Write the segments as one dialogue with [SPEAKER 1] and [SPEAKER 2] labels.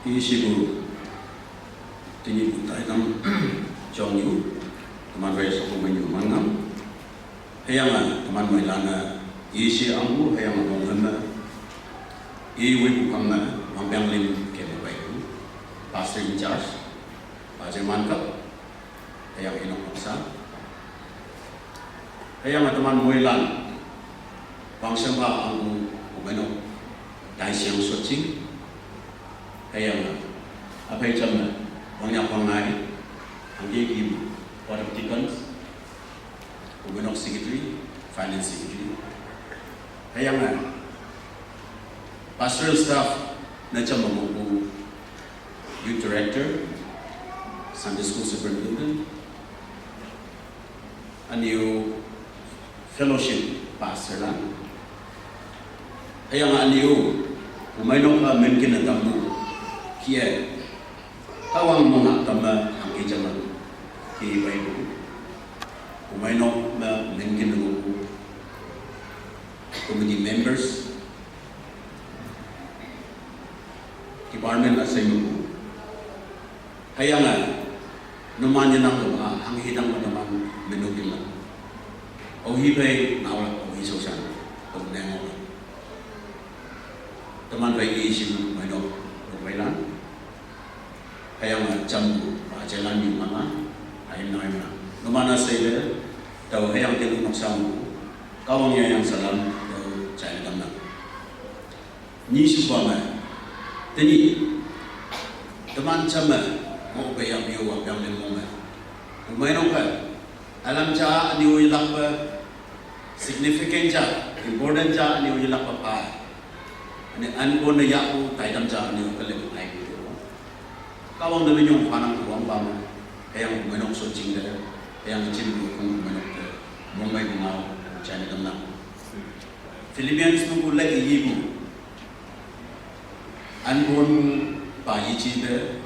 [SPEAKER 1] Isibu tinggi butai nam jongyu teman saya sokong menyu mangam hayang teman mailana isi anggu hayang dongana iwi bukamna mampiang lim kene baik pastor in charge pastor mantap hayang inok maksa hayang teman moilan bangsa ba anggu umeno dai siang soching hayang apa yang banyak pangai angge ibu politicians gubernur secretary finance secretary hayang pastoral staff na mamuku youth director Sunday school superintendent aniyo fellowship pastor lang hayang aniyo umainong menkin na tambu kia tawang mga tama ang kijaman ki Bible umainok na menkin ng committee members department assignment kaya nga naman yan ang ang hidang mo naman menugin lang o hibay nawala o hisosan o nengo teman baik isim mainok o bailan kaya nga jambu jalan yung mga ayun na lumana sa ila daw hayang tinunok sa mo kawang niya yung salam daw jalan kam na nisu ba nga tini teman jama mo ba yung biyo ang limong nga umayno ka alam siya aniyo ilak ba significant siya important siya aniyo ilak pa pa ani anbo na yaku tayo siya aniyo kalimong ay kawang naman yung panang uwang bama kaya umanok so ching dala kaya ngichin kung umanok ka mongay bungaw china dam na Philippines nung kulay iyibu anbon pa yichi de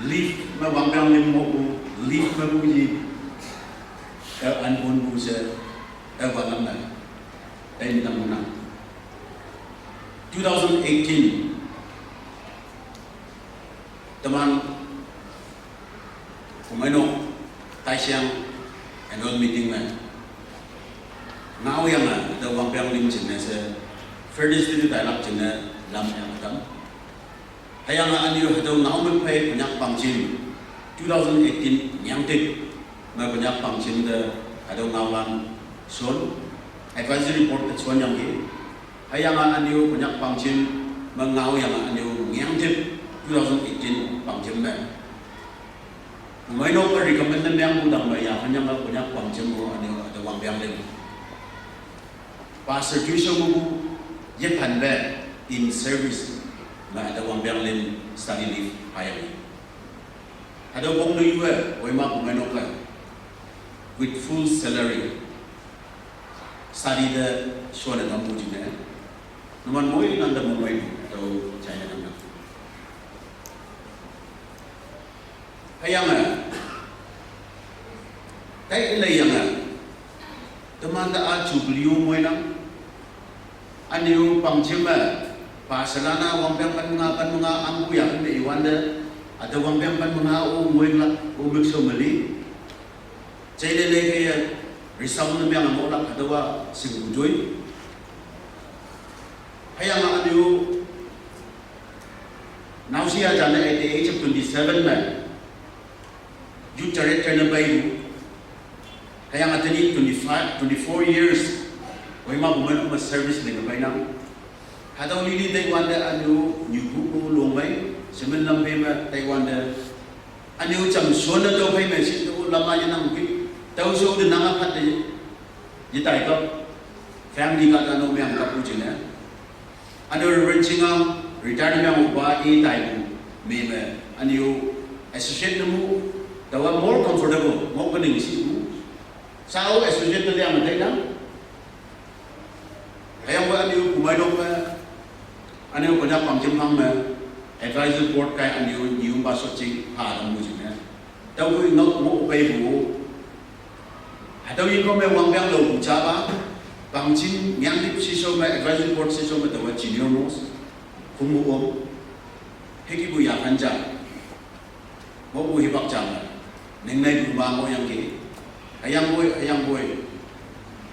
[SPEAKER 1] leaf ma wanggang limmo bu leaf ma bu yi anbon bu se wangam na ay dam na 2018 teman umainok taisang annual meeting na ngao yang ada wangpiang lim cina se fairness itu dialog cina lam yang tam hayang aniyo hado ngao mempai banyak pangcin 2018 yang tik na banyak pangcin de hado ngawan son advisory report son yang ki hayang aniyo banyak pangcin mengao yang aniyo yang tik 2018 pangcim na. Umayno ka recommend na yang budang maya kanya nga punya pangcim mo ano ada wang biang lim. Pastor Tuition mo yepan ba in service na ada wang biang lim study leave hayang. Ada bong no yuwa oy ma umayno ka with full salary study the shona na mo jina. Naman mo inanda mo may to China na. Kaya nga, kaya ilay nga, tumanda at jubliyo mo lang, ano yung pangchima, pasalana, wampiang pan mga angkuya, may iwanda, at wampiang pan mga umuwi lang, umikso mali. Sa ilay kaya, risaw na may ang mulak, kadawa, sigujoy. Kaya nga, ano yung, now siya dyan at the age of 27 na, youth director na bayo kaya nga tani 24 years way mabumano mas service na gabay na hadaw lili Taiwan da ano nyubu ko lomay semen lambe ma Taiwan da ano cham sona daw bay ma sin do lama ya nang ki daw so de nanga phat de yitai ko family ka ano me ang kapu jina ano renching retired me ba e tai me ma ano associate mo dawa more comfortable mo kaning sibu sao associate na ang matay lang kaya ba ano kumainok ka ano ko na pangchim hang na advisory board kay ano yung baso ching harang mo jina daw ko no mo pay bu hadaw yin ko may wanggang lo bucha ba pangchim yang di siso may advisory board siso may dawa junior mo kumuom heki bu ya kanja mo bu hibak jam neng nai bu ba mo yang ki ayang boy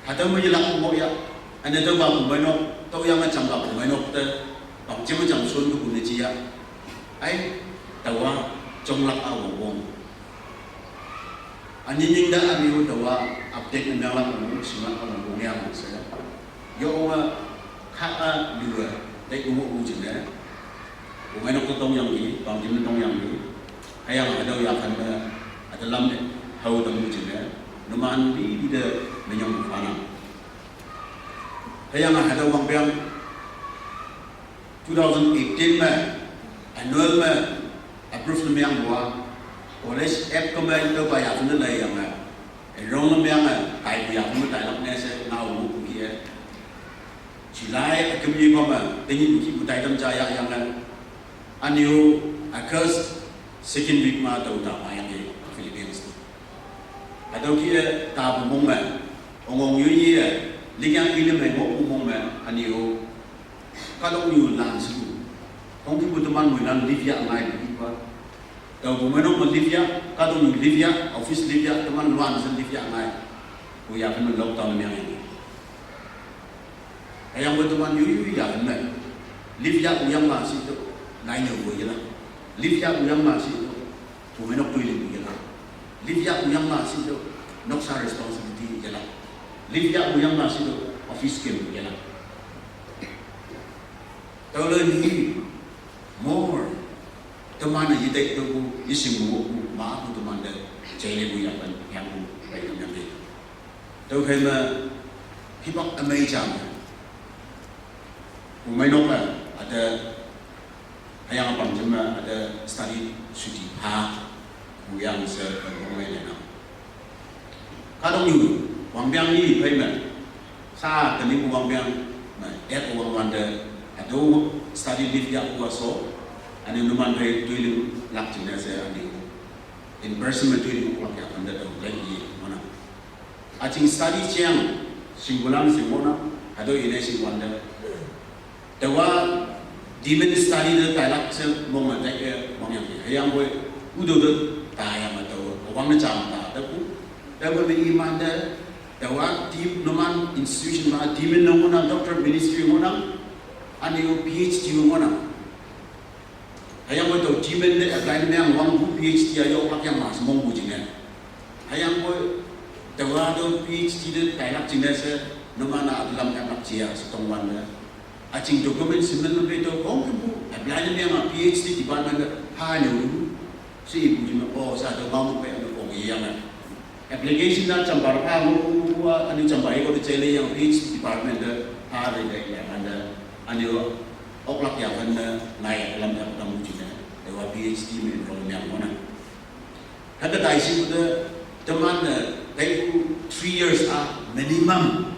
[SPEAKER 1] hata mo yilak mo ya ane to ba bu no to yang jam ba bu no te ba jim jam sun bu ne ji ya ai tawa jonglak a wong anjing dah ambil tawa update mendalam umum semua orang yang saya yo kata dua dari umum ujungnya umum itu tong yang ini bangkit tong yang ini ayam ada yang akan ada lam hau tong ujungnya numan di tidak menyambut panah ayam ada uang biang 2018 mah annual mah approve yang buat oleh app kemarin tu bayar pun ada yang rong yang kai bayar pun tak nak nasi ngau buki Julai kami koma dengan buki butai dalam jaya yang anu August second week mah tahu tak yang di Philippines tu ada kia tak umum orang Yui lihat film yang umum anu kalau you langsung orang kita teman mulan Livia lain kita tahu bagaimana Livia, kalau Livia, office Livia, teman luar sen Livia naik, buaya pun lockdown yang ini. Yang berteman Yui ya benar, Livia uyang masih tu, lainnya buaya lah. Livia uyang masih tu, bagaimana tuilin buaya lah. Livia uyang masih tu, noksa responsibility je lah. Livia uyang masih tu, office game je lah. Tahu lagi, more. Teman yang kita itu isi buku maaf teman dan jadi bu yang bu baik yang ni. Tahu kerana hibak amazing. Umainok ada yang apa cuma ada study suci ha bu yang seorang lain. Kalau you wang biang ni baik sa kini wang biang wang wanda ada study lift yang kuasa. Ane numan dari tuiling lak cina saya ane in person tuiling lak ya anda tahu lagi mana. Acing study siang singgulang singona ada ini singwanda. Tawa demon study tu tak se mong ada ke mong yang boleh udah tu tak yang atau orang macam tak tahu. Tawa beriman dah tawa di numan institution mana demon nomona doctor ministry mana ane PhD mana. Hayang boy tu jimen ni apply ni yang wang bu PhD ayo orang yang masih mong bujinya. Hayang boy tawa tu PhD tu kailak cina se nama na dalam kailak cia setongwan ni. Acing dokumen simen lebih tu kong bu apply ni yang PhD di mana ni hanya dulu. Si ibu cuma satu kamu pe anu kong yang application dah cambar kamu anu cambar iko tu cile yang PhD department tu ada yang anda anu oklak yang mana naik dalam dalam ujian, dewa PhD menurut yang mana. Ada daisi itu teman dari 3 years minimum,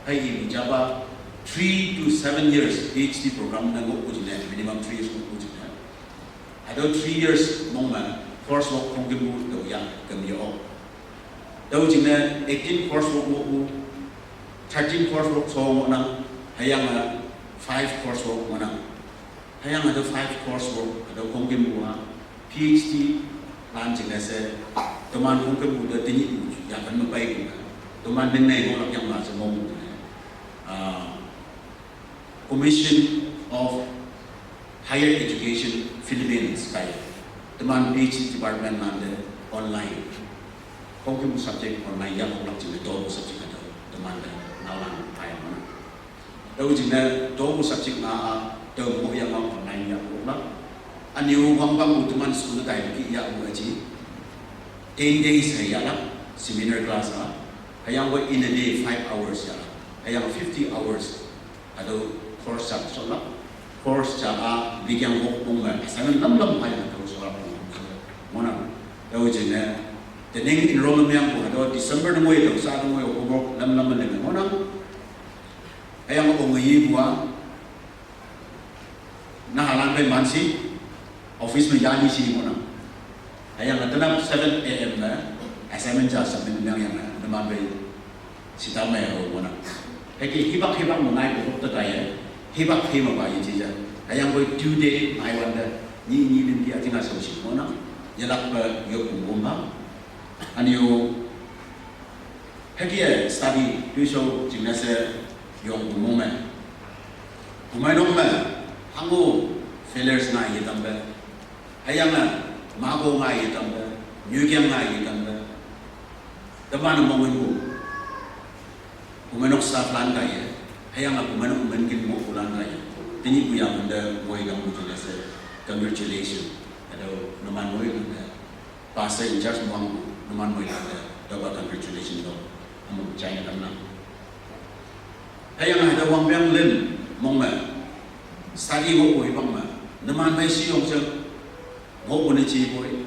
[SPEAKER 1] hai jaba 3 to 7 years PhD program nanggu ujian minimum 3 years ujian. Ada 3 years moment coursework kongkimu tu yang kemiyo. Tahu ujian 18 coursework mu 13 coursework so mana, hayang 5 coursework mana. Hayang ada 5 coursework, ada kongkim buah PhD lanjut nasi. Teman kongkim buat tinggi uji, yang kan membaik. Teman nengai orang yang masih mau Commission of Higher Education Philippines kaya. Teman PhD department ada online. Kongkim subjek online yang orang cuma 2 subjek ada. Teman nalang kaya mana. Tahu jina dua subjek na tahu mo yang online yang orang. Anu wang teman sekolah tahu ki ya uji. 10 days saya lah seminar class Hayang buat in a day 5 hours ya. Hayang 50 hours. Ada course solat. Course cara bigyan hukum assignment lam hayang tahu solat. Mana tahu jina. Tening enrollment yang ada December nunggu itu saat nunggu hukum lam dengan mana. Ayam aku ngayi buat, nah halan pe mansi, office menjadi sih mana. Ayam ngetenang 7 AM lah, assignment jasa yang nama pe, sita me mana. Heki hibak mengai buku terkaya, hibak apa ini saja. Ayam boy due date, I wonder, ni din dia tinga so si mona yalak pa yo kumba anio hakia study tu so jinase yong kumome kumai dong ma hangu failures na yitambe hayanga mago nga yitambe nyugyang nga yitambe taman momen ko kumenok sa plan kaya hayanga kumenok mungkin mo ulan kaya tini ku yang anda boy kamu juga se congratulations ada naman boy anda pasal in charge buang naman boy anda dapat congratulations do amu China kamna hayang ada wang biang len mong ma study mo boy bang ma naman bay si yong se mo ko ni chi boy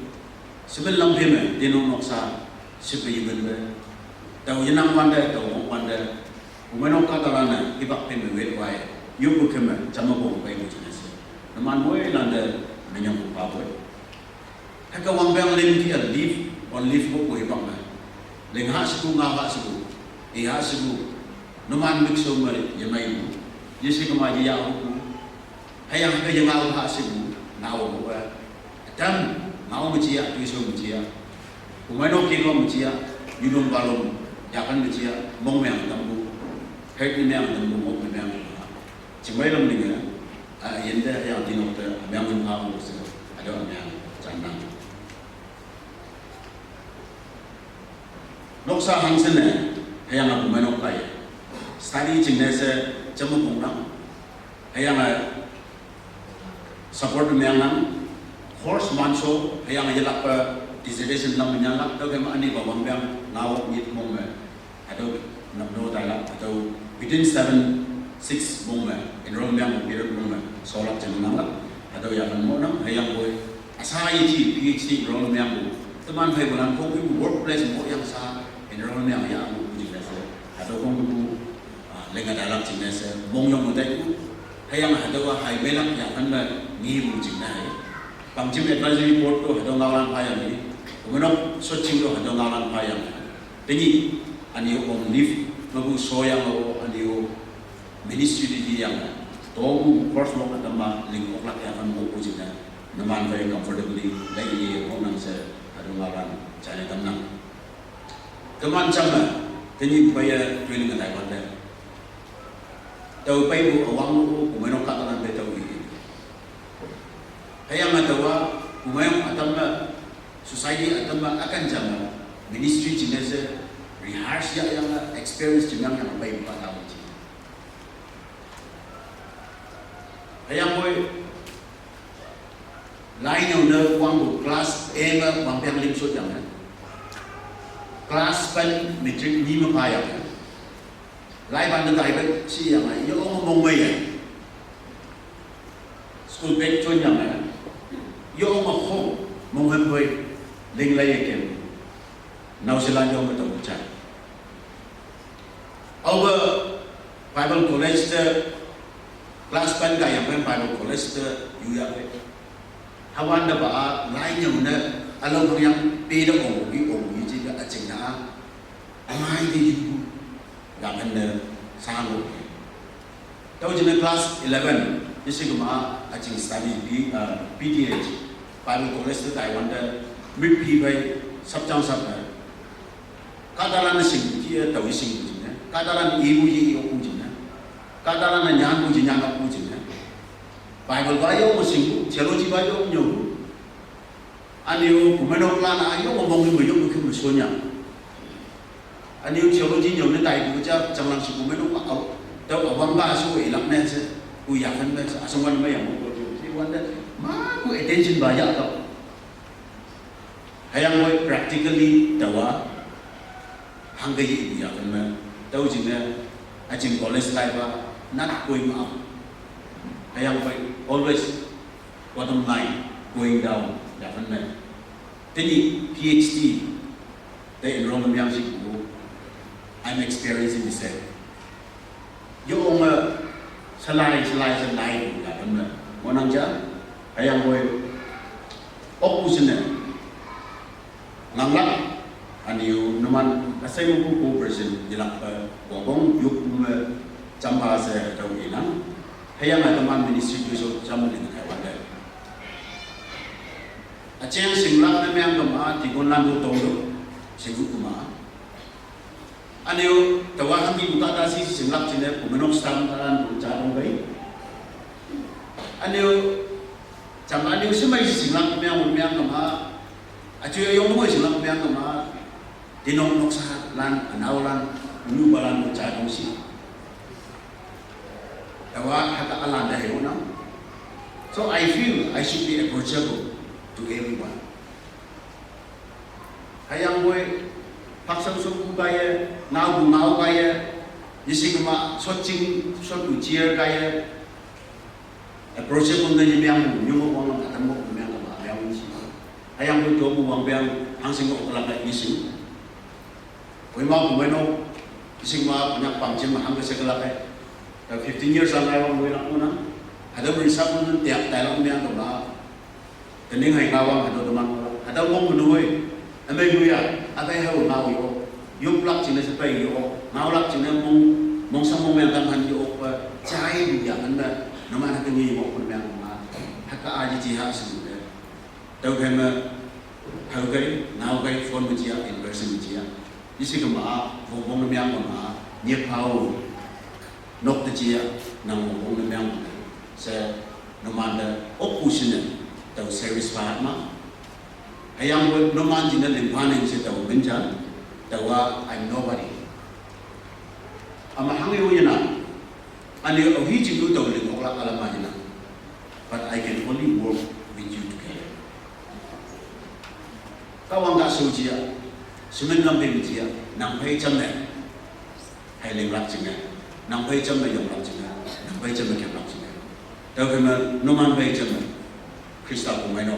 [SPEAKER 1] sebel lam phim dinong nok sa sepi ben be tau yenang wanda tau mong wanda kumenok katalana ibak phim wet wai yung bukan cuma bohong bayi macam ni. Namun boy landa menyambut apa boy. Hak awang bang lem dia live on live boy bang lah. Leng hak sebu ngah hak sebu, hak sebu. Namun mix umur yang main. Jadi kemaji yang aku, hayang apa yang aku hak sebu, ngau boy. Dan ngau macam tu so macam. Kumain okey kau macam, yulung balong, jangan macam, mong yang tambu, head ni yang tambu, mong yang cuma dalam ni yenda yang di nota yang mengaku ada yang candang. Noksa hangsene yang aku menokai. Study jenis cuma pungang. Yang support menang course manso yang jelak dissertation lam menyalak atau kemana ni bawang yang ngawak ni mungme atau nak dalam atau within 6 moment enrollment yang period moment solat jenang lah atau yang mana yang boy asal ini PhD enrollment yang teman saya bulan kau ibu workplace mau yang sah enrollment yang uji dasar atau kau ibu lengan dalam jenis mong yang muda itu yang ada hai belak yang anda ni uji naik pangcim advisory board tu ada ngawan payah ni kemudian searching tu ada ngawan payah jadi aniu on live mabu soya mabu aniu ministry di yang tahu course lo ketemu lingkup lak yang akan mau uji na, naman very comfortably lagi orang se ada ngaran cari tenang. Teman sama, tini bayar training ke Taiwan dah. Tahu bayar uang lu, kumain orang katakan tahu ini. Hayang matawa, kumain atama society atama akan jama ministry jenis rehearse yang experience jenang yang bayar 4 tahun. Hayang boy lain yang dah wang kelas A wang yang lim so jangan kelas pen matric ni mempayang lain bandar kaya si yang lain yang orang mengmai school bag cuan yang lain yang orang hong mengmai ling lain kem nau selan yang betul betul over Bible College kelas pen kaya pen Bible College juga hawan dah bah lain yang mana alam yang beda orang juga acing na amai di juga jangan sanggup. Tahu jenis kelas 11 isi kemana acing study di PDH Bible College Taiwan dah mimpi baik sabjang sabda kadaran sing dia tahu sing pujinya kadaran ibu pujinya kadaran nyan pujinya nggak pujinya Bible bayo musing theology bayo nyo aniu kumeno plana ayo ngomongin bayo mungkin musuhnya aniu theology nyo ni tai puja jangan si kumeno au tahu abang basu ilak nese uyakan nese asungan bayang mau si wanda ma ku attention banyak tau hayang boy practically tawa hanggai ibu yakan me tahu jina acing college life not going up hayang boy always bottom line going down yakan me tini PhD the enrollment yang si I'm experiencing the same yung salay yakan me monang ja hayang boy opposite nganglak aniu naman kasay mo po person dilak pa bobong yuk chamba sa taw ina hayang at man ministry so chamba din Taiwan dai Aceh singlak na mayang kama tikon landu tolo singgu kuma. Aneo tawahan di buka dasi singlak cina pumenok stam taran bucarong bay. Aneo Sama dia semai singlak mayang kama, acu yang mau singlak mayang kama, dinong nok sah lan anaulan unu balan bercadong si. Tawa hata alan dah hero now. So I feel I should be approachable to everyone. Hayang boy paksang suku kaya, ngau kaya, jisi kama soching sot ujier kaya. Approachable na yung uang ang katamo ng mga kabayang isip. Hayang mo ito mo ang bayang hangsing mo kalagay isip. Kung mga kumeno, ising mga panyakpangsin mahangga sa kalagay. 15 years lang ayaw mo ilang una. Ada berisap mo ng tiyak tayo lang mga kabaya. Kaning hay ngawang hado naman mo. Ada mong menuwi. Amay luya, atay haw ngawi o. Yung plak sila sa pay o. Ngawlak sila mong sa mong meltamhan yung o. Chay luya, anda. Naman haka ngi mo kun yang ma haka aji ji ha su de tau kai ma hau kai nau kai phone mu ji in person ji isi ka ma vo bong na yang ma nye pau nok de ji nang mo bong na yang se no man da opposition tau service pa ma ayang wo no man ji na lim pa ning se tau benjan tau I'm nobody ama hangi wo yana and you are reaching to the Alamahina, but I can only work with you together. Kawang ka sujia, sumin lang pinjia, nang pay jam na, hay ling lak jinga, nang pay jam na yung lak jinga, nang pay jam na kaya lak jinga. Daw kaya numan pay jam na, Krista kumeno,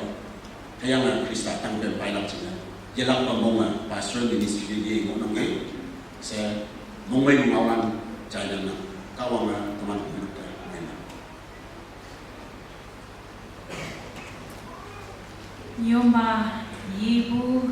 [SPEAKER 1] kaya nga Krista tang den pay lak jinga, jelang pamonga pastoral ministry di ngonong ngay, sa mongay ngawan jaya na. Kawang teman teman kita.
[SPEAKER 2] Nyoma, ibu,